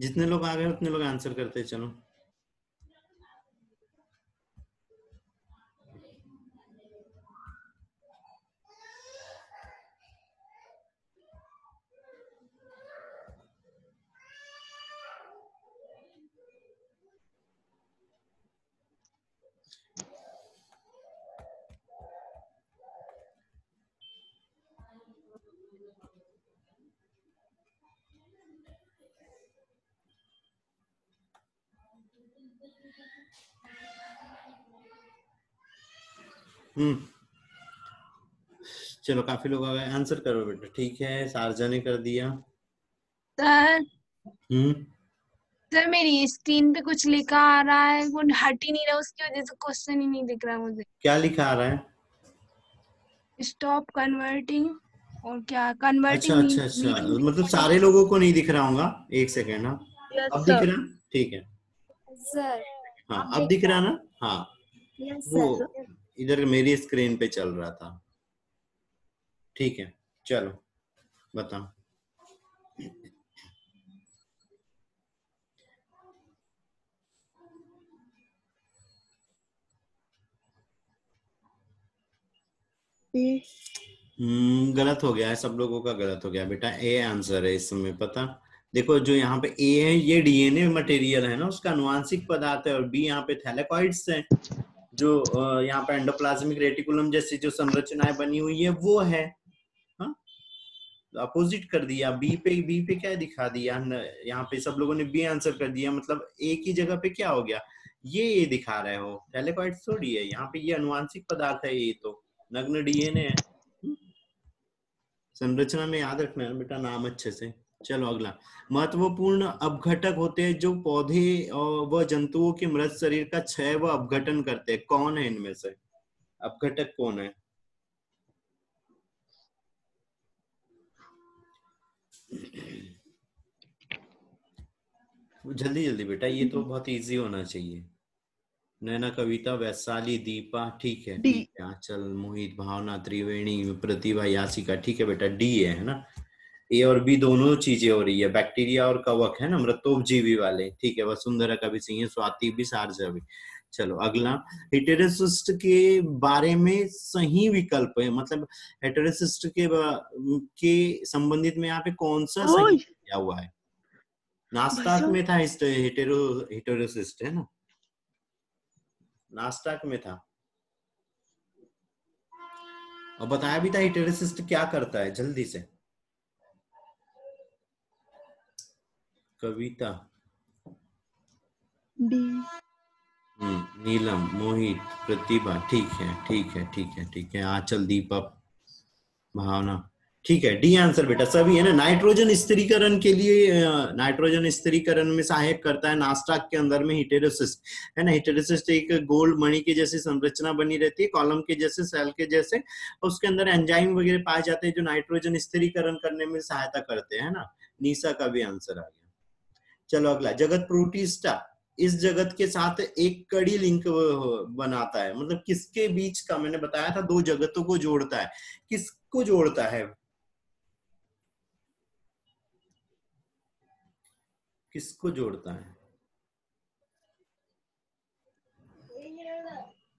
जितने लोग आ गए उतने लोग आंसर करते चलो। चलो काफी लोग आ गए, आंसर करो बेटा। ठीक है, सारजा ने कर दिया। सर हम्म सर मेरी स्क्रीन पे कुछ लिखा आ रहा है, वो हट ही नहीं रहा, उसकी वजह से क्वेश्चन ही नहीं दिख रहा मुझे। क्या लिखा आ रहा है? स्टॉप कन्वर्टिंग और क्या अच्छा कन्वर्टिंग अच्छा अच्छा, मीटिंग। मतलब सारे लोगों को नहीं दिख रहा होगा। एक सेकेंड। हाँ, यस अब दिख सर। रहा? ठीक है। सर हाँ अब दिख रहा ना? हाँ, यस वो सर। इधर मेरी स्क्रीन पे चल रहा था। ठीक है, चलो बताओ। गलत हो गया है, सब लोगों का गलत हो गया बेटा। ए आंसर है इस समय। पता देखो, जो यहाँ पे ए है ये डीएनए मटेरियल है ना, उसका अनुवांशिक पदार्थ है, और बी यहाँ पे थैलेकॉइड्स है। जो यहाँ पे एंडोप्लाज्मिक रेटिकुलम जैसी जो संरचनाएं बनी हुई है वो है। हाँ, अपोजिट कर दिया। बी पे क्या दिखा दिया? यहाँ पे सब लोगों ने बी आंसर कर दिया, मतलब एक ही जगह पे क्या हो गया? ये दिखा रहे हो, थैलेकॉइड्स थोड़ी है यहाँ पे, ये अनुवांशिक पदार्थ है, ये तो नग्न डीएनए है। संरचना में याद रखना है बेटा नाम अच्छे से। चलो अगला। महत्वपूर्ण अपघटक होते हैं जो पौधे और व जंतुओं के मृत शरीर का क्षय व अपघटन करते हैं। कौन है इनमें से? अपघटक कौन है? जल्दी जल्दी बेटा, ये तो बहुत इजी होना चाहिए। नैना, कविता, वैशाली, दीपा। ठीक है ठीक है। आंचल, मोहित, भावना, त्रिवेणी, प्रतिभा, यासिका। ठीक है बेटा, डी है ना? ए और बी दोनों चीजें हो रही है, बैक्टीरिया और कवक है ना, मृतोपजीवी वाले। ठीक है, वसुंधरा का भी सही है, स्वाति भी, सारजा भी। चलो अगला। हेटेरोसिस्ट के बारे में सही विकल्प है, मतलब हेटेरोसिस्ट के संबंधित में यहाँ पे कौन सा सही दिया हुआ है? नास्ताक में था हेटेरोसिस्ट, है ना? नास्ताक में था, और बताया भी था हेटेरोसिस्ट क्या करता है। जल्दी से कविता। डी। नीलम, मोहित, प्रतिभा। ठीक है ठीक है ठीक है ठीक है। आंचल, दीपक, भावना। ठीक है, डी आंसर बेटा सभी है ना। नाइट्रोजन स्थिरीकरण के लिए नाइट्रोजन स्थिरीकरण में सहायक करता है नास्टाक के अंदर में हिटेरोसिस्ट, है ना। हिटेरोसिस्ट एक गोल्ड मणि की जैसी संरचना बनी रहती है, कॉलम के जैसे, सेल के जैसे। उसके अंदर एंजाइम वगैरह पाए जाते हैं जो नाइट्रोजन स्थिरीकरण करने में सहायता करते हैं, ना। नीसा का भी आंसर आ गया। चलो अगला। जगत प्रोटिस्टा इस जगत के साथ एक कड़ी लिंक बनाता है, मतलब किसके बीच का? मैंने बताया था दो जगतों को जोड़ता है। किसको जोड़ता है? किसको जोड़ता है?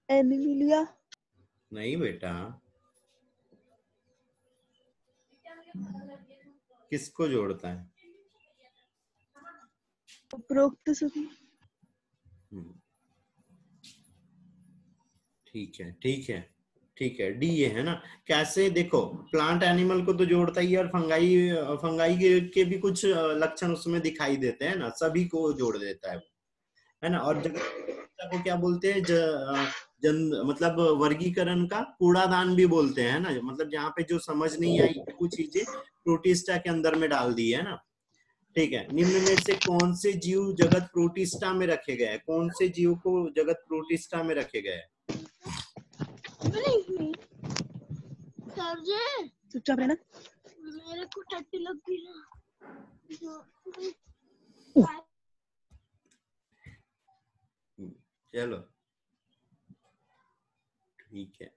एनिमिलिया। नहीं बेटा, किसको जोड़ता है? उपरोक्त सभी। ठीक है ठीक है ठीक है, डी ये है ना। कैसे? देखो, प्लांट एनिमल को तो जोड़ता ही है, और फंगाई फंगाई के भी कुछ लक्षण उसमें दिखाई देते हैं ना, सभी को जोड़ देता है ना। और जगत को क्या बोलते हैं? मतलब वर्गीकरण का कूड़ादान भी बोलते हैं ना, मतलब जहाँ पे जो समझ नहीं आई वो चीजें प्रोटिस्टा के अंदर में डाल दी है ना। ठीक है। निम्न में से कौन से जीव जगत प्रोटिस्टा में रखे गए? कौन से जीव को जगत प्रोटिस्टा में रखे गए? चुपचाप रहना। मेरे को टट्टी लग गई ना। चलो ठीक है।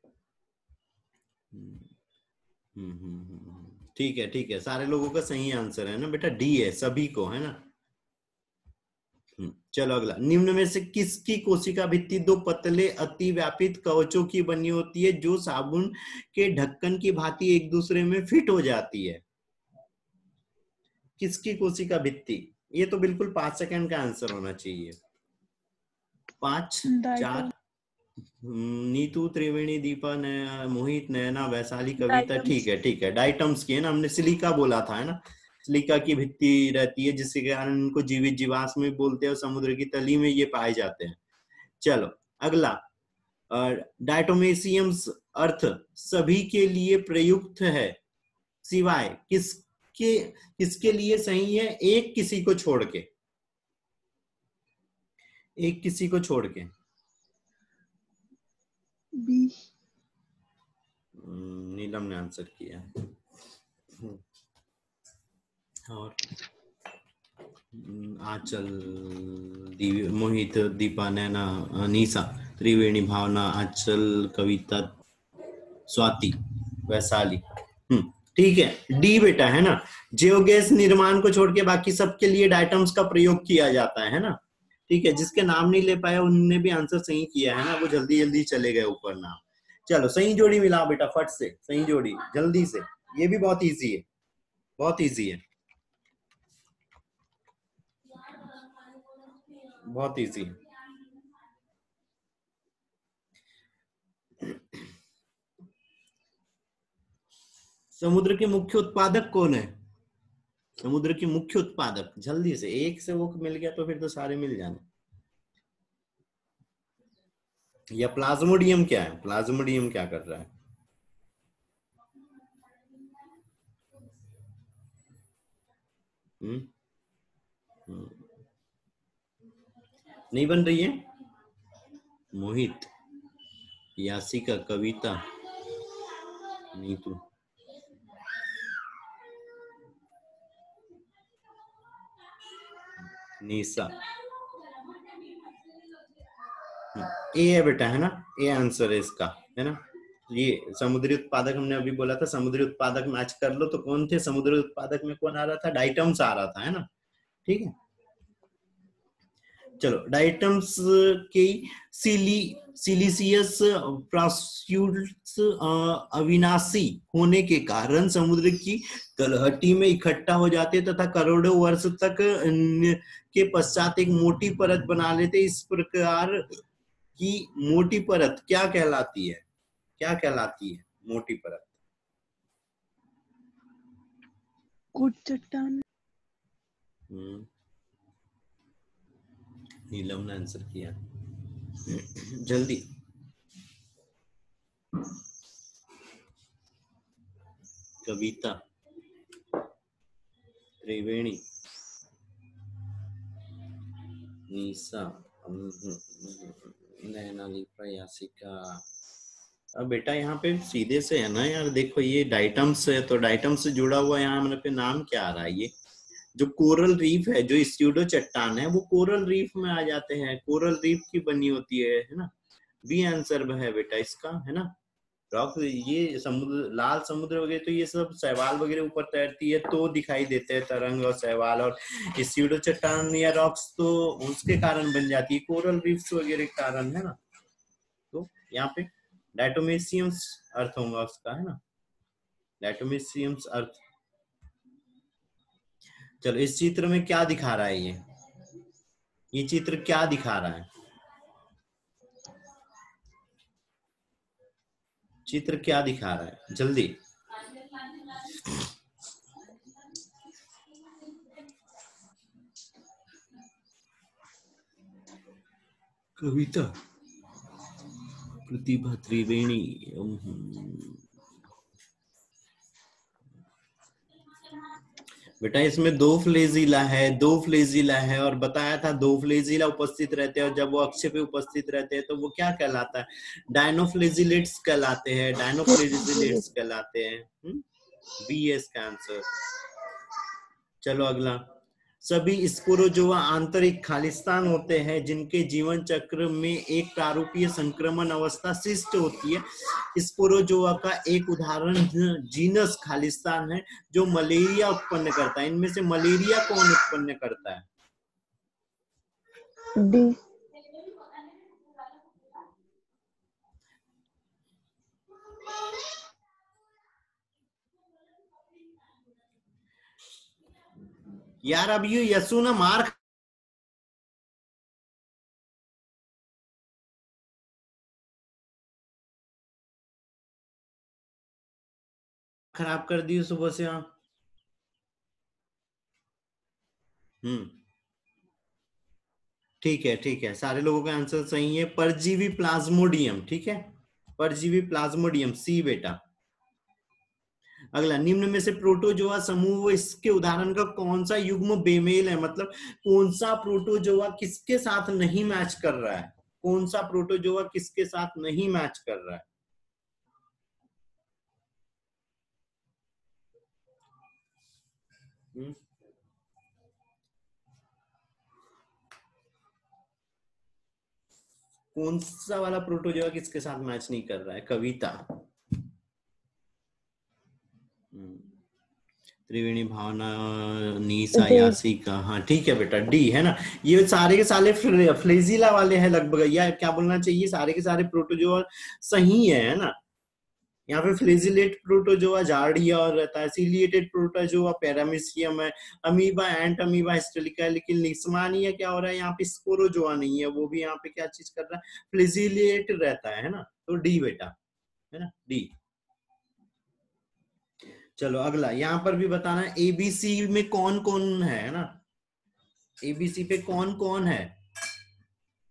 ठीक है ठीक है, सारे लोगों का सही आंसर है ना बेटा, डी है, सभी को, है ना। चलो अगला, निम्न में से किसकी कोशिका भित्ति दो पतले अतिव्यापित कवचों की बनी होती है जो साबुन के ढक्कन की भांति एक दूसरे में फिट हो जाती है? किसकी कोशिका भित्ति? ये तो बिल्कुल 5 सेकंड का आंसर होना चाहिए। 5 4 नीतू, त्रिवेणी, दीपा, मोहित, नयना, वैशाली, कविता। ठीक है डाइटम्स की है ना, हमने सिलिका बोला था है ना, सिलिका की भित्ति रहती है जिसके कारण इनको जीवित जीवाश्म भी बोलते हैं और समुद्र की तली में ये पाए जाते हैं। चलो अगला, डायटोमेसियम्स अर्थ सभी के लिए प्रयुक्त है सिवाय किसके लिए सही है? एक किसी को छोड़ के, एक किसी को छोड़ के। बी। नीलम ने आंसर किया। और आंचल, मोहित, दीपा, नैना, निशा, त्रिवेणी, भावना, आंचल, कविता, स्वाति, वैशाली। ठीक है, डी बेटा है ना, जियोगैस निर्माण को छोड़ के बाकी सबके लिए डाइटम्स का प्रयोग किया जाता है ना। ठीक है, जिसके नाम नहीं ले पाया उनने भी आंसर सही किया है ना, वो जल्दी जल्दी चले गए ऊपर नाम। चलो सही जोड़ी मिलाओ बेटा, फट से सही जोड़ी जल्दी से, ये भी बहुत इजी है, बहुत इजी है, बहुत इजी है। समुद्र के मुख्य उत्पादक कौन है? समुद्र की मुख्य उत्पादक, जल्दी से, एक से वो मिल गया तो फिर तो सारे मिल जाने। या प्लाज्मोडियम क्या है? प्लाज्मोडियम क्या कर रहा है? नहीं बन रही है? मोहित, यासिका, कविता, नीतू, निशा। ए है बेटा है ना, ए आंसर है इसका है ना। ये समुद्री उत्पादक हमने अभी बोला था, समुद्री उत्पादक मैच कर लो तो कौन थे समुद्री उत्पादक में? कौन आ रहा था? डाइटम्स आ रहा था है ना। ठीक है, चलो डाइटम्स की सिलिशियस प्रोस्यूट्स अविनाशी होने के कारण समुद्र की तलहटी में इकट्ठा हो जाते तथा करोड़ों वर्ष तक के पश्चात एक मोटी परत बना लेते। इस प्रकार की मोटी परत क्या कहलाती है? क्या कहलाती है मोटी परत? कुछ चट्टान। नीलम ने आंसर किया, जल्दी। कविता, त्रिवेणी, निशा, नैना, यासिका। अब बेटा यहाँ पे सीधे से है ना यार, देखो ये डाइटम्स है तो डाइटम्स से जुड़ा हुआ यहाँ हमारे पे नाम क्या आ रहा है? ये जो कोरल रीफ है, जो स्यूडो चट्टान है, वो कोरल रीफ में आ जाते हैं, कोरल रीफ की बनी होती है ना। बी आंसर है बेटा इसका है ना। रॉक, ये समुद्र, लाल समुद्र वगैरह तो ये सब शैवाल वगैरह ऊपर तैरती है तो दिखाई देते हैं तरंग और शैवाल, और स्यूडो चट्टान या रॉक्स तो उसके कारण बन जाती है, कोरल रीफ्स वगैरह के कारण है ना। तो यहाँ पे डायटोमेसियम्स अर्थ होगा उसका है ना, डायटोमेसियम्स अर्थ। चलो इस चित्र में क्या दिखा रहा है? ये चित्र क्या दिखा रहा है? चित्र क्या दिखा रहा है? जल्दी। कविता, प्रतिभा, त्रिवेणी। बेटा इसमें दो फ्लेजिला है और बताया था दो फ्लेजिला उपस्थित रहते हैं और जब वो अक्ष पे उपस्थित रहते हैं तो वो क्या कहलाता है? डायनोफ्लेजिलेट्स कहलाते हैं, डायनोफ्लेजिलेट्स कहलाते हैं। बी इसका आंसर। चलो अगला, सभी स्पोरोजोआ आंतरिक खालिस्तान होते हैं जिनके जीवन चक्र में एक प्रारूपीय संक्रमण अवस्था शिष्ट होती है। स्पोरोजोआ का एक उदाहरण जीनस खालिस्तान है जो मलेरिया उत्पन्न करता है। इनमें से मलेरिया कौन उत्पन्न करता है? डी। यार अब ये यसु ना मार खराब कर दी सुबह से। हाँ ठीक है सारे लोगों का आंसर सही है। परजीवी प्लाज्मोडियम, ठीक है, परजीवी प्लाज्मोडियम सी बेटा। अगला, निम्न में से प्रोटोजोआ समूह इसके उदाहरण का कौन सा युग्म बेमेल है, मतलब कौन सा प्रोटोजोआ किसके साथ नहीं मैच कर रहा है, कौन सा प्रोटोजोआ किसके साथ नहीं मैच कर रहा है। कौन सा वाला प्रोटोजोआ किसके साथ मैच नहीं कर रहा है, कविता। त्रिवेणी, भावना, नीसा, यासिका, हाँ ठीक है बेटा डी है ना। ये सारे के सारे फ्लेजिला वाले हैं लगभग, या क्या बोलना चाहिए, सारे के सारे प्रोटोजोआ सही है ना। यहाँ पे फ्लेजिलेट प्रोटोजोआ जार्डिया और रहता है, सिलिएटेड प्रोटोजोआ पैरामीशियम है, अमीबा एंट अमीबा हिस्टेरिका है, लेकिन लिस्मानिया क्या हो रहा है यहाँ पे, स्पोरोजोआ नहीं है, वो भी यहाँ पे क्या चीज कर रहा है, फ्लेजिलेट रहता है ना। तो डी बेटा है ना, डी। चलो अगला, यहाँ पर भी बताना एबीसी में कौन कौन है ना, एबीसी पे कौन कौन है,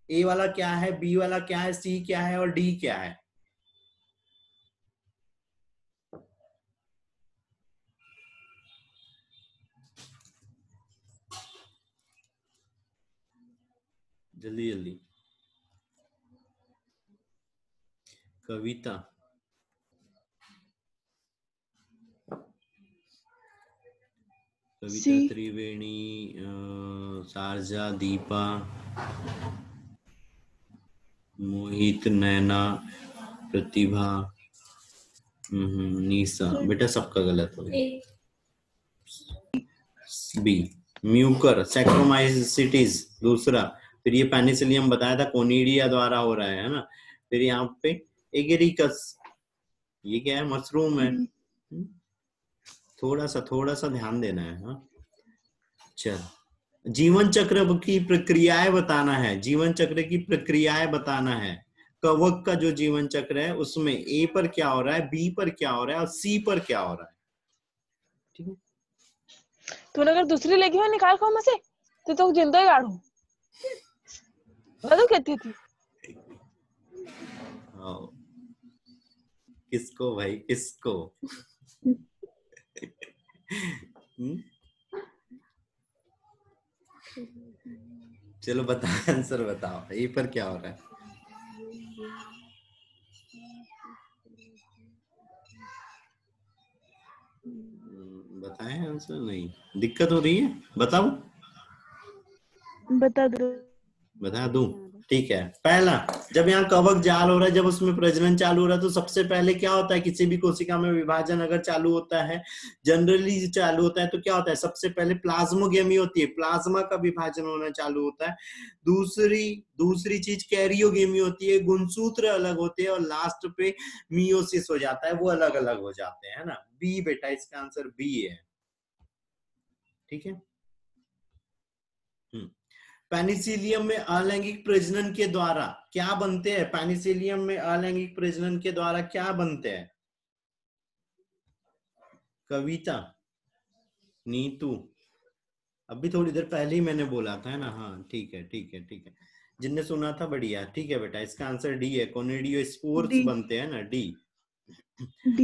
ए वाला क्या है, बी वाला क्या है, सी क्या है और डी क्या है। जल्दी जल्दी, कविता, कविता, त्रिवेणी, सारजा, दीपा, मोहित, नैना, प्रतिभा, निशा। बेटा सबका गलत हो गया। बी, म्यूकर, सैक्रोमाइसिटीज दूसरा, फिर ये पेनिसिलियम बताया था कोनिडिया द्वारा हो रहा है ना, फिर यहाँ पे एगेरिकस, ये क्या है, मशरूम है। थोड़ा सा ध्यान देना है। हाँ चल, जीवन चक्र की प्रक्रियाएं बताना है, जीवन चक्र की प्रक्रियाएं बताना है। कवक का जो जीवन चक्र है उसमें ए पर क्या हो रहा है, बी पर क्या हो रहा है और सी पर क्या हो रहा है, ठीक है। तूने अगर दूसरी लेगी हो निकाल को से तो जिंदा ही गाड़ू मैं तो कहती थी। किसको भाई, किसको? चलो बताओ, आंसर बताओ, ए पर क्या हो रहा है। बताएं आंसर, नहीं दिक्कत हो रही है, बताओ, बता दो। बता दूं, ठीक है। पहला, जब यहाँ कवक जाल हो रहा है, जब उसमें प्रजनन चालू हो रहा है, तो सबसे पहले क्या होता है, किसी भी कोशिका में विभाजन अगर चालू होता है, जनरली चालू होता है, तो क्या होता है, सबसे पहले प्लाज्मोगेमी होती है, प्लाज्मा का विभाजन होना चालू होता है। दूसरी चीज कैरियोगेमी होती है, गुणसूत्र अलग होते हैं, और लास्ट पे मियोसिस हो जाता है, वो अलग अलग हो जाते हैं, है ना। बी बेटा, इसका आंसर बी है, ठीक है। पेनिसिलियम में अलैंगिक प्रजनन के द्वारा क्या बनते हैं, पेनिसिलियम में अलैंगिक प्रजनन के द्वारा क्या बनते हैं, कविता, नीतू, अभी थोड़ी देर पहले ही मैंने बोला था, है ना। हाँ ठीक है, जिनने सुना था बढ़िया, ठीक है बेटा, इसका आंसर डी है, कोनिडियो स्पोर्स बनते हैं ना, डी।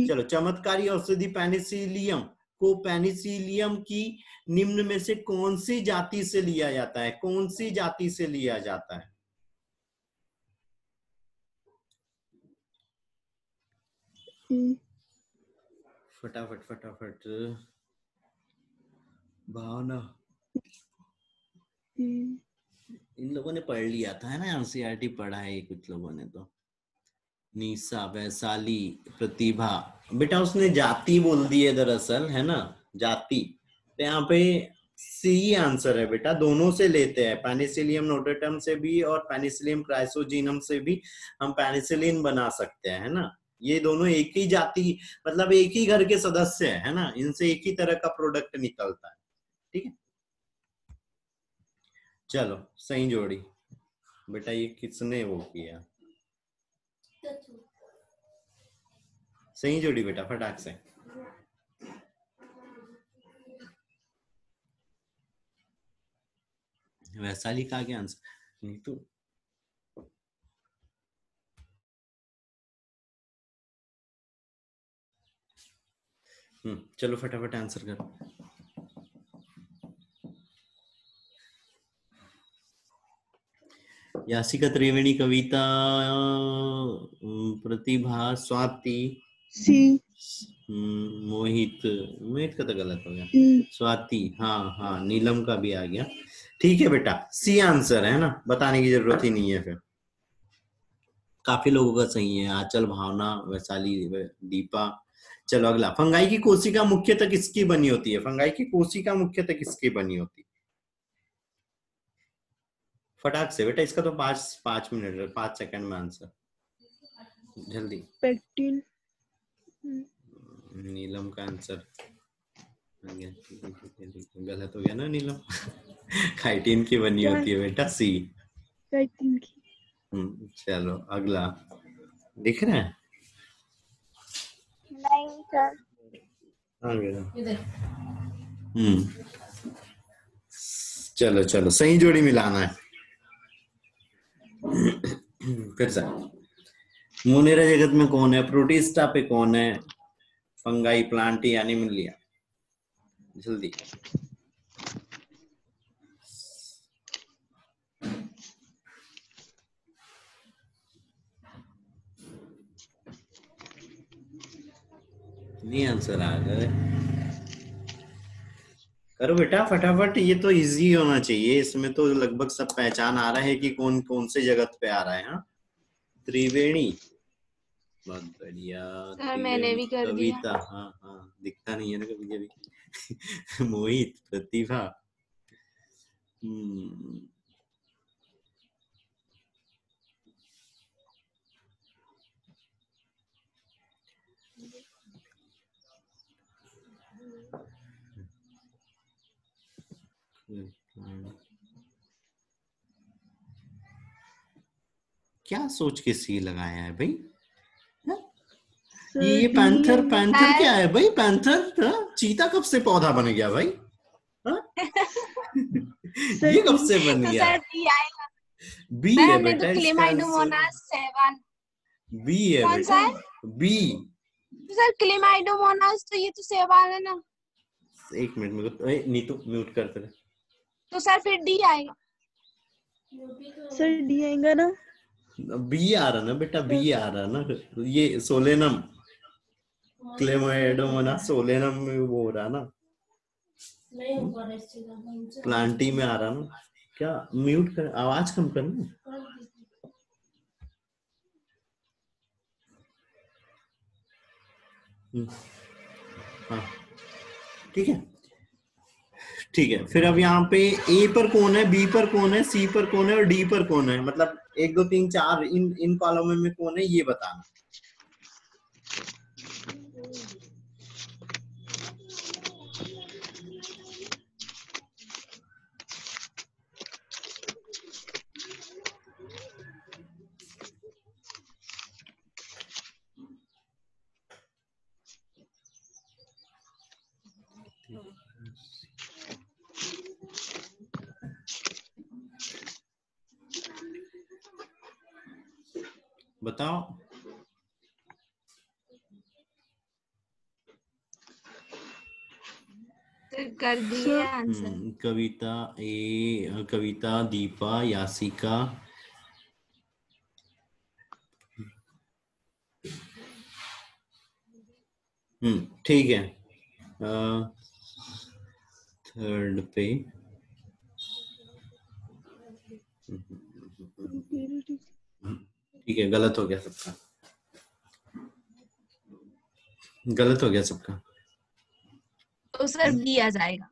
चलो, चमत्कारी औषधि पेनिसिलियम को पेनिसिलियम की निम्न में से कौन सी जाति से लिया जाता है, कौन सी जाति से लिया जाता है। फटाफट भावना, इन लोगों ने पढ़ लिया था, है ना, एनसीईआरटी पढ़ा है कुछ लोगों ने तो। निशा, वैशाली, प्रतिभा, बेटा उसने जाति बोल दी है दरअसल, है ना, जाति। तो यहाँ पे सी आंसर है बेटा, दोनों से लेते हैं, पेनिसिलियम नोटाटम से भी और पेनिसिलियम क्राइसोजीनम से भी हम पेनिसिलिन बना सकते हैं, है ना। ये दोनों एक ही जाति, मतलब एक ही घर के सदस्य है ना, इनसे एक ही तरह का प्रोडक्ट निकलता है। ठीक है, चलो सही जोड़ी बेटा। ये किसने वो किया? सही जोड़ी बेटा, फटाक से। वैशाली का क्या आंसर? नीतू। चलो फटाफट आंसर करो। यासिका, त्रिवेणी, कविता, प्रतिभा, स्वाति, सी। मोहित, मोहित का तो गलत हो गया, स्वाति, हाँ हाँ, नीलम का भी आ गया। ठीक है बेटा, सी आंसर है ना, बताने की जरूरत ही नहीं है फिर। काफी लोगों का सही है, आंचल, भावना, वैशाली, दीपा। चलो अगला, फंगाई की कोशिका मुख्यतः किसकी बनी होती है? फंगाई की कोशिका मुख्यतः किसकी बनी होती है? फटाक से बेटा, इसका तो 5 मिनट 5 सेकंड में आंसर, जल्दी। पेक्टिन। नीलम का आंसर गलत हो गया ना नीलम। काइटिन की बनी होती है बेटा, सी। पेक्टिन की। चलो अगला, दिख रहा है? नहीं सर। हाँ बेटा। चलो चलो, सही जोड़ी मिलाना है। फिर से, मोनेरा जगत में कौन है? प्रोटिस्टा पे कौन है? Fungi, Plantae, Animalia. जल्दी। नहीं आंसर आ गए, करो बेटा फटाफट, ये तो इजी होना चाहिए, इसमें तो लगभग सब पहचान आ रहा है कि कौन कौन से जगत पे आ रहा है। हाँ, त्रिवेणी, बहुत बढ़िया। मैंने भी कर दिया। कविता, हाँ हाँ, दिखता नहीं है ना कभी कभी। मोहित, प्रतिभा। क्या सोच के सी लगाया है भाई? ये पैंथर, पैंथर क्या है भाई? पैंथर चीता कब से पौधा बन गया भाई? ये कब से बन गया? सर बी आएगा। बी है हमने बेटा, तो क्लेमाइडोमोनास सेवन। बी है कौन सा बेटा, बी। तो सर क्लेमाइडोमोनास तो ये तो सेवाल है ना। एक मिनट मेरे को, नीतू म्यूट कर दे। तो सर फिर डी आएगा। सर डी आएगा ना? बी आ रहा ना बेटा, बी आ रहा ना, ये सोलेनम, क्लेमाइडोमोनास सोलेनम में वो हो रहा ना, प्लांटी में आ रहा ना। क्या म्यूट कर, आवाज कम करना। हाँ ठीक है, ठीक है। फिर अब यहाँ पे ए पर कौन है, बी पर कौन है, सी पर कौन है और डी पर कौन है? मतलब 1 2 3 4 इन कॉलम में कौन है ये बताना। बताओ। कर दिए आंसर। कविता ए, कविता, दीपा, यासिका, ठीक है। थर्ड पे ठीक है, गलत हो गया सबका, गलत हो गया सबका। तो सर बी आ जाएगा।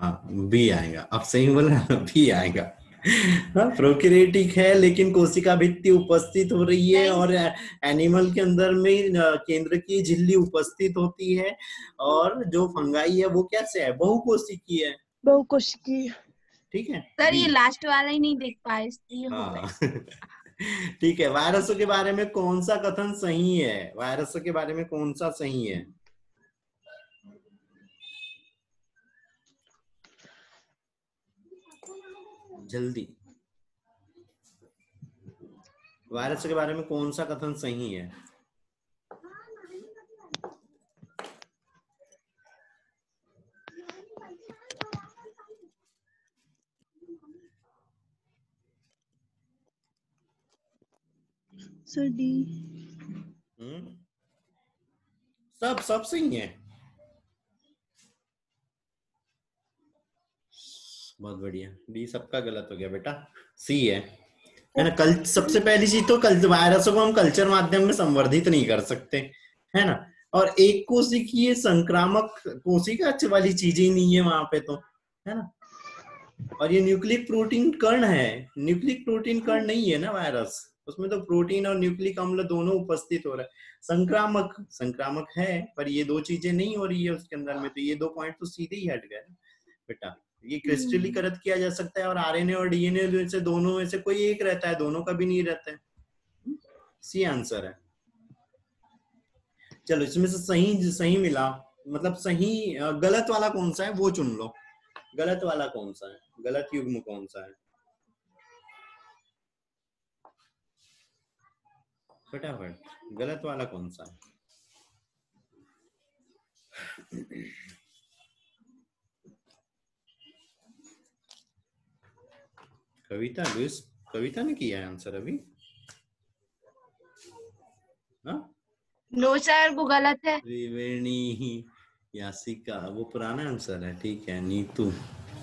हाँ बी आएगा, अब सही बोला, बी आएगा। हाँ प्रोकैरियोटिक है लेकिन कोशिका भित्ति उपस्थित हो रही है, नहीं। और एनिमल के अंदर में केंद्र की झिल्ली उपस्थित होती है, और जो फंगाई है वो कैसे है, बहुकोशिकीय है। बहुकोशिकीय। ठीक है सर ये बी। लास्ट वाला ही नहीं देख पाए इसलिए हो हाँ गए। ठीक है, वायरसों के बारे में कौन सा कथन सही है, वायरसों के बारे में कौन सा सही है? जल्दी, वायरसों के बारे में कौन सा कथन सही है? Sir D. सब सही है। बहुत बढ़िया, डी सबका गलत हो गया बेटा, सी है ना। कल सबसे पहली चीज तो वायरसों को हम कल्चर माध्यम में संवर्धित नहीं कर सकते, है ना। और एक कोशिकीय संक्रामक कोशिका वाली चीजें ही नहीं है वहां पे तो, है ना। और ये न्यूक्लिक प्रोटीन कण है, न्यूक्लिक प्रोटीन कण नहीं है ना वायरस, उसमें तो प्रोटीन और न्यूक्लिक अम्ल दोनों उपस्थित हो रहा है। संक्रामक है पर ये दो चीजें नहीं हो रही है उसके अंदर में, तो ये 2 पॉइंट तो सीधे ही हट गए बेटा। ये क्रिस्टलीकृत किया जा सकता है, और आरएनए और डीएनए से दोनों में से कोई एक रहता है, दोनों का भी नहीं रहता है। सी आंसर है। चलो इसमें से सही सही मिला, मतलब सही गलत वाला कौन सा है वो चुन लो। गलत वाला कौन सा है, गलत युग्म कौन सा है फटाफट, गलत वाला कौन सा है? कविता, लुइस कविता ने किया है आंसर अभी। हाँ नो सर वो गलत है। त्रिवेणी यासिका वो पुराना आंसर है, ठीक है। नीतू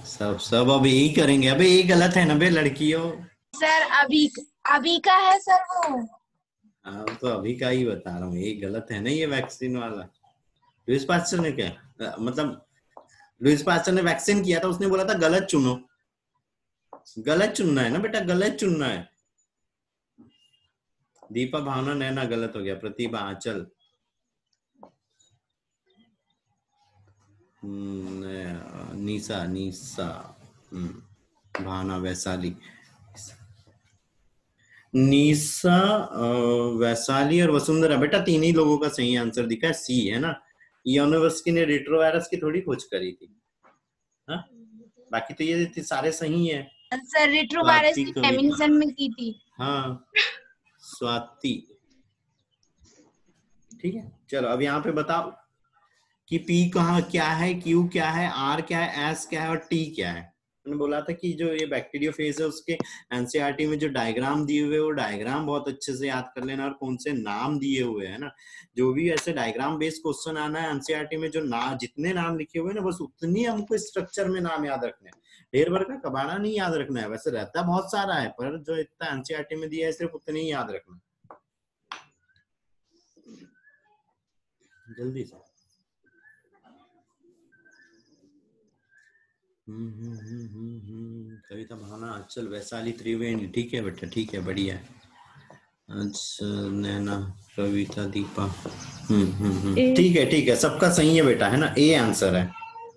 सब अब यही करेंगे, अबे ये गलत है ना बे लड़कियों। सर अभी का है सर वो। हाँ तो अभी का ही बता रहा हूँ, ये गलत है ना, ये वैक्सीन वाला। लुइस पास्चर ने क्या मतलब, लुइस पास्चर ने वैक्सीन किया था, उसने बोला था गलत चुनो, गलत चुनना है ना बेटा, गलत चुनना है। दीपा, भावना, नैना गलत हो गया। प्रतिभा, आंचल, निशा, भावना, वैशाली, निशा, वैशाली और वसुंधरा। बेटा 3 ही लोगों का सही आंसर दिखा है, सी है ना। योनोवस्की ने रेट्रोवायरस की थोड़ी खोज करी थी, हाँ बाकी तो ये सारे सही है। सर रेट्रोवायरस स्वाति, की कविता, फेमिनिज्म में की थी। हाँ स्वाति, ठीक है। चलो अब यहाँ पे बताओ कि P कहाँ क्या है, Q क्या है, R क्या है, S क्या है और T क्या है। मैंने बोला था कि जो ये बैक्टीरियोफेज है उसके एनसीईआरटी में जो डायग्राम दिए हुए, वो डायग्राम बहुत अच्छे से याद कर लेना, और कौन से नाम दिए हुए हैं ना। जो भी ऐसे डायग्राम बेस्ड क्वेश्चन आना है एनसीईआरटी में, जो जितने नाम लिखे हुए हैं ना, बस उतनी हमको स्ट्रक्चर में नाम याद रखने हैं, ढेर भर का कबाड़ा नहीं याद रखना है। वैसे रहता बहुत सारा है, पर जो इतना एनसीईआरटी में दिया है सिर्फ उतनी ही याद रखना। जल्दी से कविता, भावना, आंचल, वैशाली, त्रिवेणी, ठीक है बेटा, ठीक है, बढ़िया। अच्छा नैना, कविता, दीपा, ठीक है सबका सही है बेटा, है ना। ए आंसर है,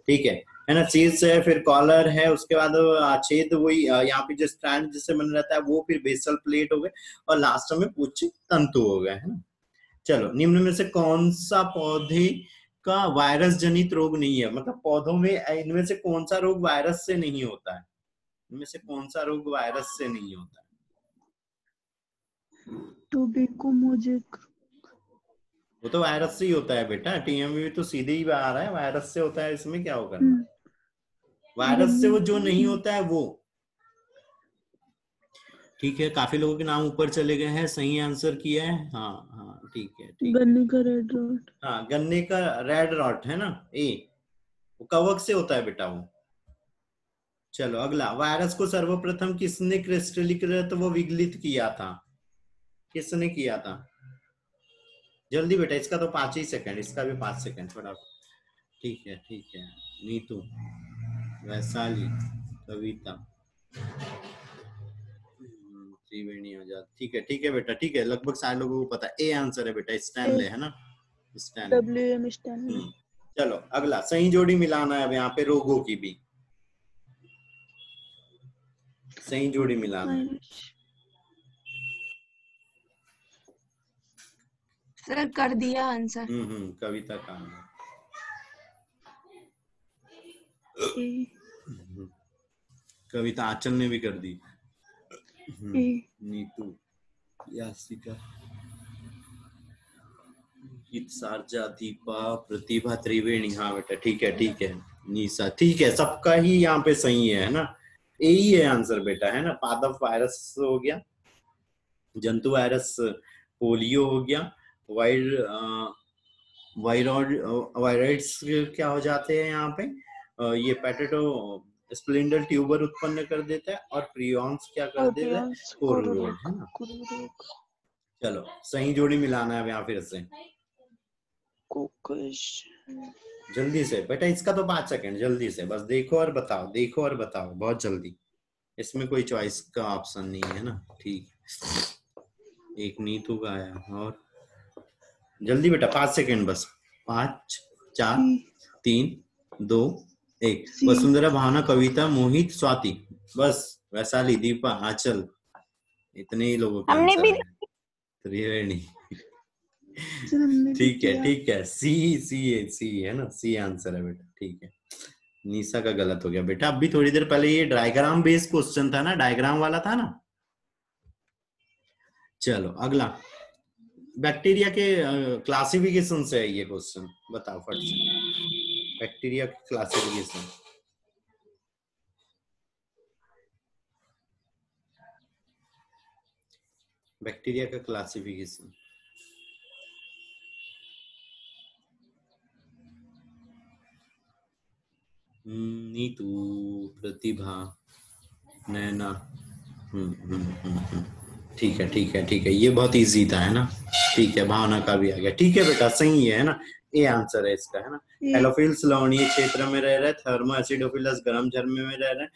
ठीक है ना। शीर्ष है, फिर कॉलर है, उसके बाद छेद, वही यहाँ पे जो स्ट्रैंड जिससे बन रहता है वो, फिर बेसल प्लेट हो गए, और लास्ट में पुच्छ तंतु हो गए, है ना। चलो निम्न में से कौन सा पौधे का वायरस जनित रोग नहीं है, मतलब पौधों में इनमें से कौन सा रोग वायरस से नहीं होता है, इनमें से कौन सा रोग वायरस से नहीं होता है? टोबैको मोजेक, वो तो वायरस से ही होता है बेटा, टीएमवी तो सीधे ही आ रहा है, वायरस से होता है, इसमें क्या होगा। वायरस से वो जो नहीं होता है वो, ठीक है। काफी लोगों के नाम ऊपर चले गए हैं, सही आंसर किया है, हाँ ठीक है, ठीक है। गन्ने का रेड रॉट, हाँ गन्ने का रेड रॉट है ना, ए, वो कवक से होता है बेटा वो। चलो अगला, वायरस को सर्वप्रथम किसने क्रिस्टलीकृत वो विगलित किया था, किसने किया था? जल्दी बेटा, इसका तो 5 ही सेकंड, इसका भी 5 सेकंड थोड़ा, ठीक है नीतू, वैशाली, कविता, त्रिवेणी आजाद। ठीक है बेटा, ठीक है, लगभग सारे लोगों को पता है। ए आंसर है बेटा, स्टैनले है ना, स्टैनले। WM Stanley. चलो अगला, सही जोड़ी मिलाना है अब यहाँ पे रोगों की भी, सही जोड़ी मिलाना है। सर कर दिया आंसर। कविता का कविता आंचल ने भी कर दी। नीतू, यासिका, सारजा, दीपा, प्रतिभा, त्रिवेणी। हाँ बेटा ठीक है, निशा, ठीक है, सबका ही यहाँ पे सही है ना, यही है आंसर बेटा, है ना। पादप वायरस हो गया, जंतु वायरस पोलियो हो गया, वायरॉइड्स क्या हो जाते हैं यहाँ पे, ये पैटेटो स्प्लेंडल ट्यूबर उत्पन्न कर देता है, और प्रियॉन्स क्या कर देता है, कोरोरोड, है ना। चलो सही जोड़ी मिलाना है यहाँ फिर से, जल्दी से बेटा, इसका तो 5 सेकंड, जल्दी से बस देखो और बताओ, देखो और बताओ, बहुत जल्दी, इसमें कोई चॉइस का ऑप्शन नहीं है ना। ठीक, एक नीतू का आया, और जल्दी बेटा 5 सेकंड बस, 5 4 3 2 1। वसुंधरा, भावना, कविता, मोहित, स्वाति, बस। वैशाली, दीपा, आंचल, इतने ही लोगों के आंसर है। त्रिवेणी, ठीक है, सी है ना, सी आंसर है बेटा, ठीक है। निशा का गलत हो गया बेटा, अभी थोड़ी देर पहले ये डायग्राम बेस्ड क्वेश्चन था ना, डायग्राम वाला था ना। चलो अगला, बैक्टीरिया के क्लासिफिकेशन से है ये क्वेश्चन, बताओ फट से, बैक्टीरिया के क्लासिफिकेशन। बैक्टीरिया का क्लासिफिकेशन, नीतू, प्रतिभा, नैना, ठीक है, ये बहुत इजी था, है ना। ठीक है, भावना का भी आ गया, ठीक है बेटा, सही है ना, ये आंसर है इसका, है ना। हेलोफिल्स लवणीय क्षेत्र में रह रहे हैं, थर्मो एसिडोफिलस गर्म झरने में रह रहे हैं,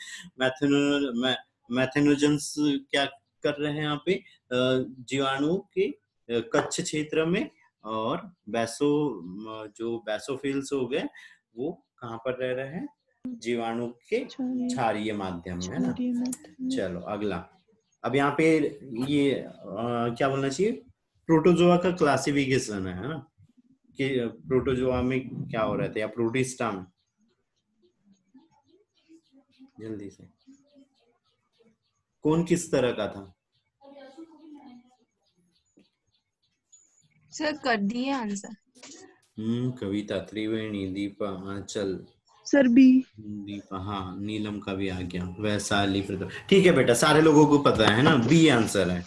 मैथेनोजेंस क्या कर रहे हैं यहाँ पे, जीवाणु के कच्छ क्षेत्र में, और जो बैसोफिल्स हो गए वो कहाँ पर रह रहे हैं, जीवाणु के क्षारीय माध्यम में, है ना। चलो अगला, अब यहाँ पे ये क्या बोलना चाहिए, प्रोटोजोआ का क्लासिफिकेशन है ना, कि प्रोटोजोआ में क्या हो रहे थे, या प्रोटिस्टा में, जल्दी से, कौन किस तरह का था। सर कर दिए आंसर। कविता, त्रिवेणी, दीपा, आंचल, सर बी, दीपा, हाँ, नीलम का भी आ गया, वैशाली, ठीक है बेटा, सारे लोगों को पता है ना, बी आंसर है,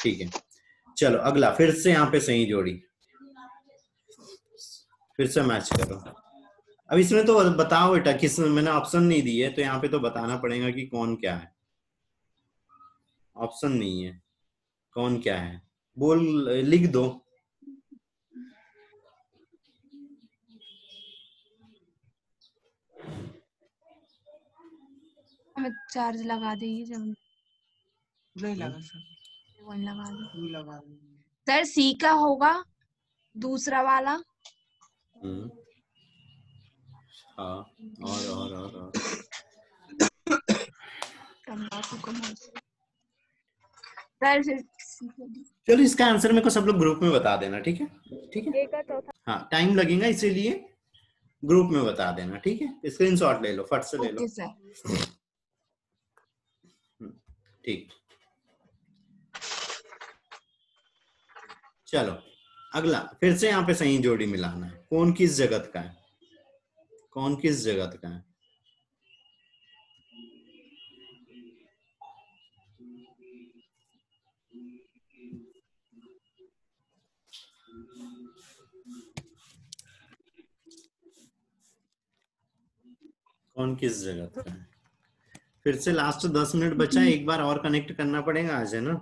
ठीक है। चलो अगला, फिर से यहाँ पे सही जोड़ी, फिर से मैच करो। अब इसमें तो बताओ बेटा, किस, मैंने ऑप्शन नहीं दी है, तो यहाँ पे तो बताना पड़ेगा कि कौन क्या है, ऑप्शन नहीं है, कौन क्या है, बोल, लिख दो। हमें चार्ज लगा देगी जब नहीं लगा सर, वही लगा दे। नहीं लगा दूंगी। सर सी का होगा दूसरा वाला। हाँ, और सर चलो इसका आंसर मेरे को सब लोग ग्रुप में बता देना, ठीक है। हाँ, टाइम लगेगा इसीलिए ग्रुप में बता देना, ठीक है। स्क्रीनशॉट ले लो, फट से ले लो, ठीक। चलो अगला, फिर से यहाँ पे सही जोड़ी मिलाना है, कौन किस जगत का है, कौन किस जगत का है। कौन किस जगत का है। फिर से लास्ट 10 मिनट बचा है, एक बार और कनेक्ट करना पड़ेगा आज, है ना।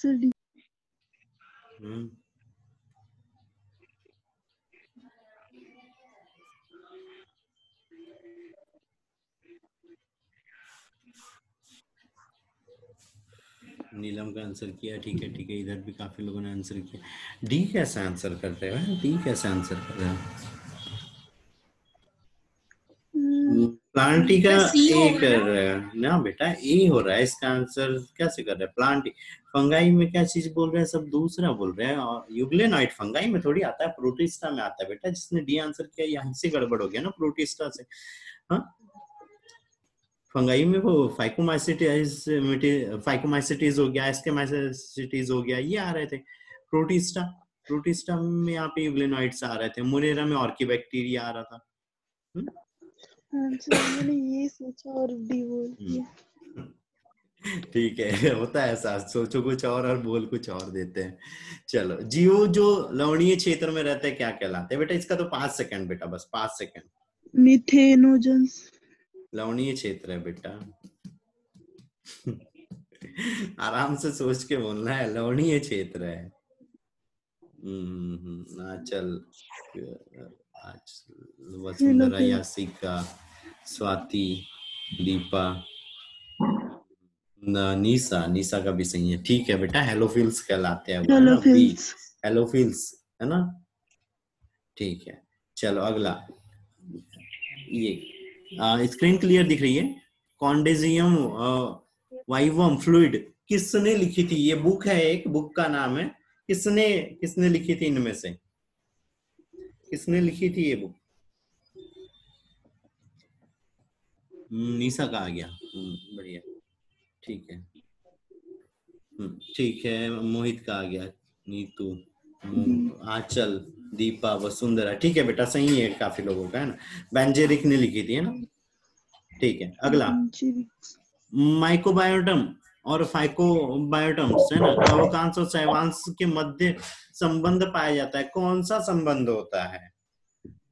Answer D. हम्म, नीलम का आंसर किया, ठीक है ठीक है। इधर भी काफी लोगों ने आंसर किया। डी कैसे आंसर कर रहे हो? डी कैसे आंसर कर रहे हो? प्लांटी का बेटा सी ए होगा कर ना। रहे हैं ना बेटा, ए हो रहा है इसका आंसर। कैसे कर रहे हैं? प्लांटी फंगाई में क्या चीज बोल रहे हैं सब, दूसरा बोल रहे हैं। और यूग्लेनाइट फंगाई में थोड़ी आता है, प्रोटिस्टा में आता है बेटा। जिसने डी आंसर किया यहाँ से गड़बड़ हो गया ना, प्रोटिस्टा से। हाँ, फंगाई में वो फाइकोमाइसिटीज हो गया, एस्केमाइसिटीज हो गया, ये आ रहे थे। प्रोटिस्टा, प्रोटिस्टा में यहाँ पे यूग्लेनाइट्स आ रहे थे। मुरेरा में ऑर्किबैक्टीरिया आ रहा था। आंसर मैंने ये सोचा और डी बोल दिया। ठीक है, होता है ऐसा, सोचो कुछ और बोल कुछ और देते हैं। चलो, जीव जो लवणीय क्षेत्र में रहते हैं क्या कहलाते हैं बेटा? इसका तो 5 सेकंड बेटा, बस 5 सेकंड। मिथेनोजन्स। लवणीय क्षेत्र है बेटा। आराम से सोच के बोलना है, लवणीय क्षेत्र है। चल, आज Vasundhara, Yashica, Swati, Deepa, NISA, NISA का भी सही है। ठीक है बेटा, हेलोफिल्स कहलाते हैं वो, है ना? बी, हेलोफिल्स, है ना? ठीक है, चलो अगला। ये स्क्रीन क्लियर दिख रही है? कॉन्डेजियम वाइवम फ्लूइड किसने लिखी थी? ये बुक है, एक बुक का नाम है। किसने किसने लिखी थी? इनमें से किसने लिखी थी ये बुक? नीसा का आ गया। बढ़िया, ठीक है। ठीक है, मोहित का आ गया। नीतू, आंचल, दीपा, वसुंधरा। ठीक है बेटा, सही है काफी लोगों का, है ना? बेंजेरिक ने लिखी थी, है ना? ठीक है, अगला। माइकोबायोटम और फाइकोबायोटम्स, है ना? कवकांश और शैवांश के मध्य संबंध पाया जाता है। कौन सा संबंध होता है?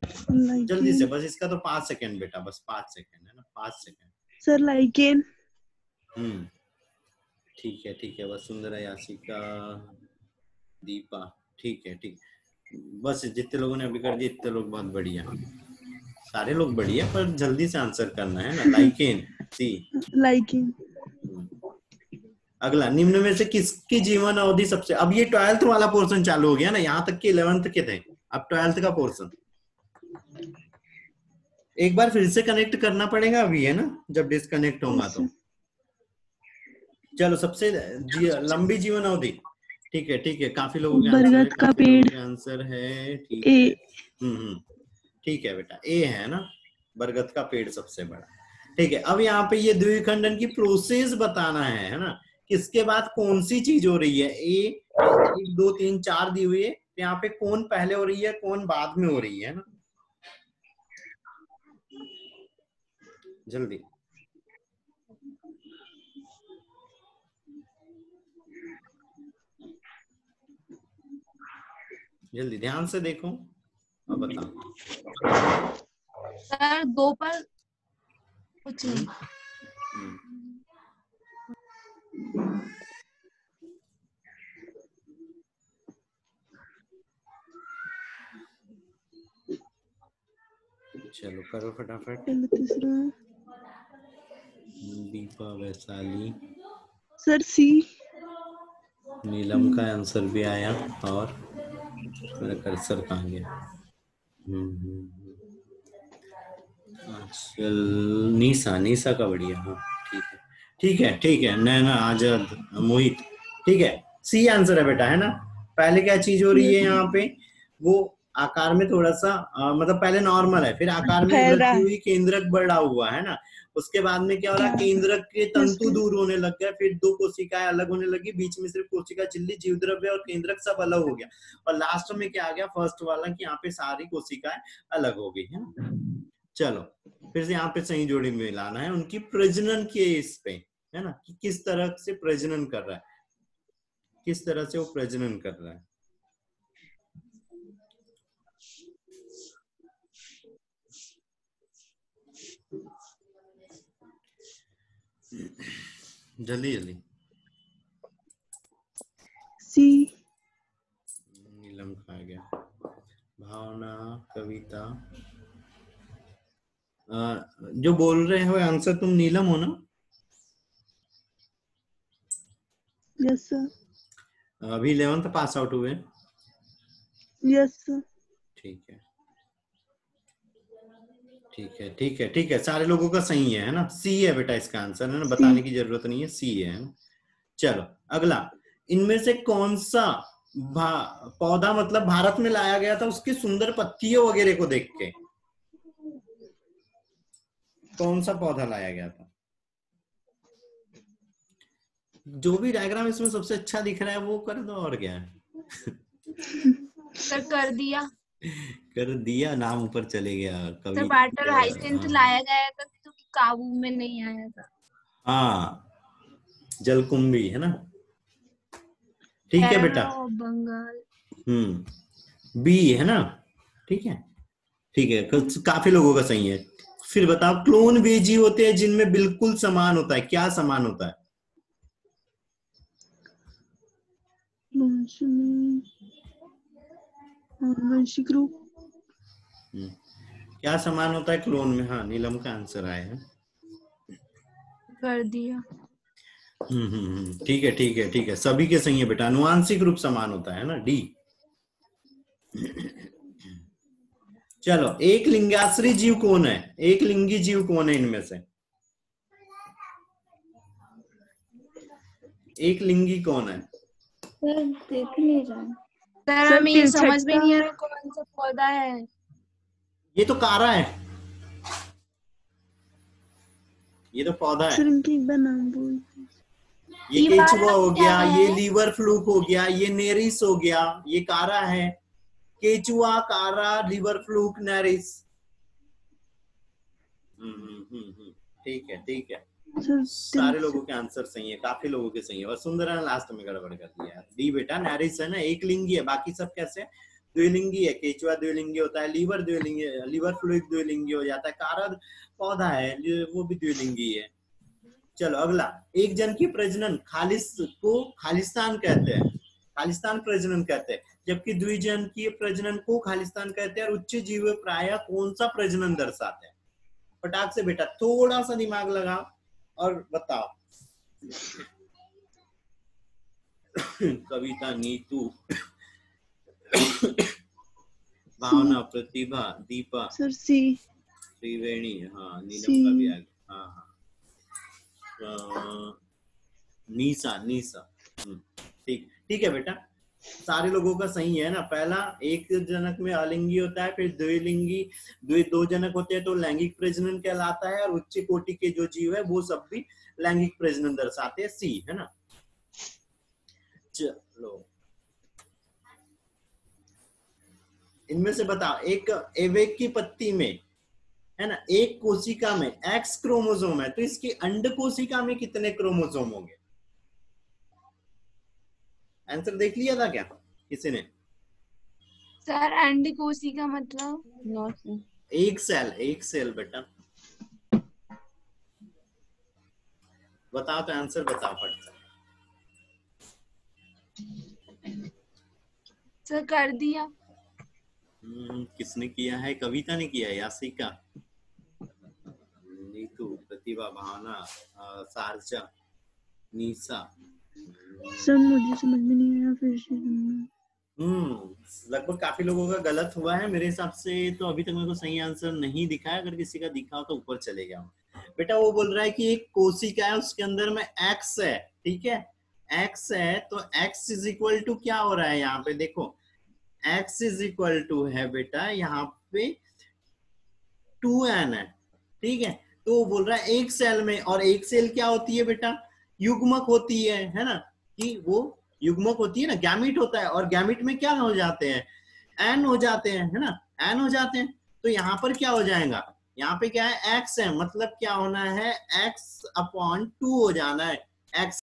जल्दी से, बस इसका तो 5 सेकंड बेटा, बस 5 सेकंड, है ना? 5 सेकंड। Sir lichen. ठीक है, वसुंधरा, यासिका, दीपा। ठीक है, ठीक। बस जितने लोगों ने अभी कर दिया इतने लोग बहुत बढ़िया, सारे लोग बढ़िया, पर जल्दी से आंसर करना है ना। लाइकेन, सी, लाइकेन। अगला, निम्न में से किसकी जीवन अवधि सबसे, अब ये 12th वाला पोर्शन चालू हो गया ना, यहाँ तक के 11th के थे, अब 12th का पोर्शन एक बार फिर से कनेक्ट करना पड़ेगा अभी, है ना? जब डिस्कनेक्ट होगा तो। चलो, सबसे लंबी जीवन अवधि। ठीक है, ठीक है, काफी लोगों के आंसर है, काफी लोगों के आंसर है। ठीक है, ठीक है बेटा, ए है ना? बरगद का पेड़ सबसे बड़ा। ठीक है, अब यहाँ पे ये द्विखंडन की प्रोसेस बताना है ना? किसके बाद कौन सी चीज हो रही है? ए 1 2 3 4 दी हुई है, यहाँ पे कौन पहले हो रही है, कौन बाद में हो रही है ना? जल्दी, जल्दी ध्यान से देखो और बताओ। सर 2 पर कुछ नहीं। चलो करो फटाफट। दीपा, वैशाली, सर सी। नीलम का आंसर भी आया, और मेरा कर्सर कहाँ गया? चल, नीसा, नीसा का बढ़िया। हाँ, ठीक है, ठीक है, ठीक है। नैना, आजाद, मोहित। ठीक है, सी आंसर है बेटा, है ना? पहले क्या चीज हो रही है यहाँ पे? वो आकार में थोड़ा सा मतलब पहले नॉर्मल है, फिर आकार में वृद्धि हुई, केंद्रक बढ़ा हुआ है ना? उसके बाद में क्या हो रहा है? केंद्रक के तंतु दूर होने लग गए, फिर 2 कोशिकाएं अलग होने लगी, बीच में सिर्फ कोशिका झिल्ली, जीवद्रव्य और केंद्रक सब अलग हो गया, और लास्ट में क्या आ गया? फर्स्ट वाला, कि यहाँ पे सारी कोशिकाएं अलग हो गई, है ना? चलो, फिर से यहाँ पे सही जोड़ी मिलाना है उनकी प्रजनन के इस पे, है ना? कि किस तरह से प्रजनन कर रहा है, किस तरह से वो प्रजनन कर रहा है। जल्दी जल्दी। सी। नीलम खा गया। भावना, कविता, जो बोल रहे हो आंसर तुम नीलम हो ना? Yes sir. अभी 11th पास आउट हुए? Yes sir. ठीक है ठीक है ठीक है ठीक है, सारे लोगों का सही है ना? सी है बेटा इसका आंसर, है ना? बताने की जरूरत नहीं है, सी है ना? चलो अगला, इनमें से कौन सा पौधा मतलब भारत में लाया गया था उसकी सुंदर पत्तियों वगैरह को देख के? कौन सा पौधा लाया गया था? जो भी डायग्राम इसमें सबसे अच्छा दिख रहा है वो कर दो, और क्या है। सर कर दिया। कर दिया, नाम ऊपर चले गया। सर वाटर हाइसिंथ लाया गया था क्योंकि काबू में नहीं आया था। हाँ, जलकुंभी है ना? ठीक है बेटा। बंगाल। बी है ना? ठीक है ठीक है, काफी लोगों का सही है। फिर बताओ, क्लोन बेजी होते हैं जिनमें बिल्कुल समान होता है, क्या समान होता है? आनुवंशिक रूप। क्या समान होता है क्लोन में? हाँ, नीलम का आंसर आया है। कर दिया। ठीक है ठीक है ठीक है, सभी के सही है बेटा। आनुवांशिक रूप समान होता है ना, डी। चलो, एक लिंगाश्री जीव कौन है? एक लिंगी जीव कौन है इनमें से? एक लिंगी कौन है? सर देख नहीं रहा। सर हमें ये समझ में नहीं आ रहा कौन सा पौधा है। ये तो कारा है, ये तो पौधा है। सर इनके एक बार नाम बोल। ये केचुआ हो गया, ये लीवर फ्लूक हो गया, ये नेरिस हो गया, ये कारा है। केचुआ, कारा, लिवर फ्लूक, नेरिस। ठीक है ठीक है, सारे लोगों के आंसर सही है, काफी लोगों के सही है। और सुंदर ने लास्ट में गड़बड़ कर दिया। डी बेटा, नेरिस है ना, एक लिंगी है, बाकी सब कैसे है? द्विलिंगी है। केचुआ द्विलिंगी होता है, लीवर द्विलिंगी, लिवर फ्लूइड द्विलिंगी हो जाता है, कारा पौधा है वो भी द्विलिंगी है। चलो अगला, एक जन की प्रजनन खालिस्तान कहते हैं, खालिस्तान प्रजनन कहते हैं, जबकि द्विजन की प्रजनन को खालिस्तान कहते हैं। और उच्च जीव प्राय कौन सा प्रजनन दर्शाते हैं? फटाक से बेटा थोड़ा सा दिमाग लगाओ और बताओ। कविता, नीतू, भावना, प्रतिभा, दीपा, सर सी। त्रिवेणी, हाँ नीलम का भी आ गया। हाँ हाँ, नीसा नीसा। ठीक ठीक है बेटा, सारे लोगों का सही है ना? पहला, एक जनक में अलिंगी होता है, फिर द्विलिंगी, दो जनक होते हैं तो लैंगिक प्रजनन कहलाता है। और उच्च कोटि के जो जीव है वो सब भी लैंगिक प्रजनन दर्शाते हैं, सी है ना? चलो, इनमें से बताओ, एक एवेक की पत्ती में, है ना, एक कोशिका में एक्स क्रोमोसोम है, तो इसकी अंड कोशिका में कितने क्रोमोसोम होंगे? आंसर देख लिया था क्या किसी ने? सर अंड कोशिका मतलब एक सेल बेटा। बताओ तो, आंसर बताओ फट से। सर कर दिया। किसने किया है? कविता ने किया है, यासिका, नीतू, प्रतिभा, भावना, सारजा, निशा। सर मुझे समझ में नहीं आया, फिर से लगभग काफी लोगों का गलत हुआ है मेरे हिसाब से। तो अभी तक मेरे को सही आंसर नहीं दिखा है, अगर किसी का दिखा हो तो ऊपर चले गया। बेटा वो बोल रहा है कि एक कोशिका है, उसके अंदर में एक्स है, ठीक है, एक्स है, तो एक्स इज इक्वल टू क्या हो रहा है यहाँ पे? देखो, एक्स इज इक्वल टू है बेटा यहाँ पे 2n है, ठीक है। तो वो बोल रहा है एक सेल में, और एक सेल क्या होती है बेटा? युग्मक होती है ना, कि वो युग्मक होती है ना, गैमिट होता है, और गैमिट में क्या हो जाते हैं? एन हो जाते हैं, है ना, एन हो जाते हैं। तो यहाँ पर क्या हो जाएगा? यहाँ पे क्या है? एक्स है, मतलब क्या होना है? x/2 हो जाना है। x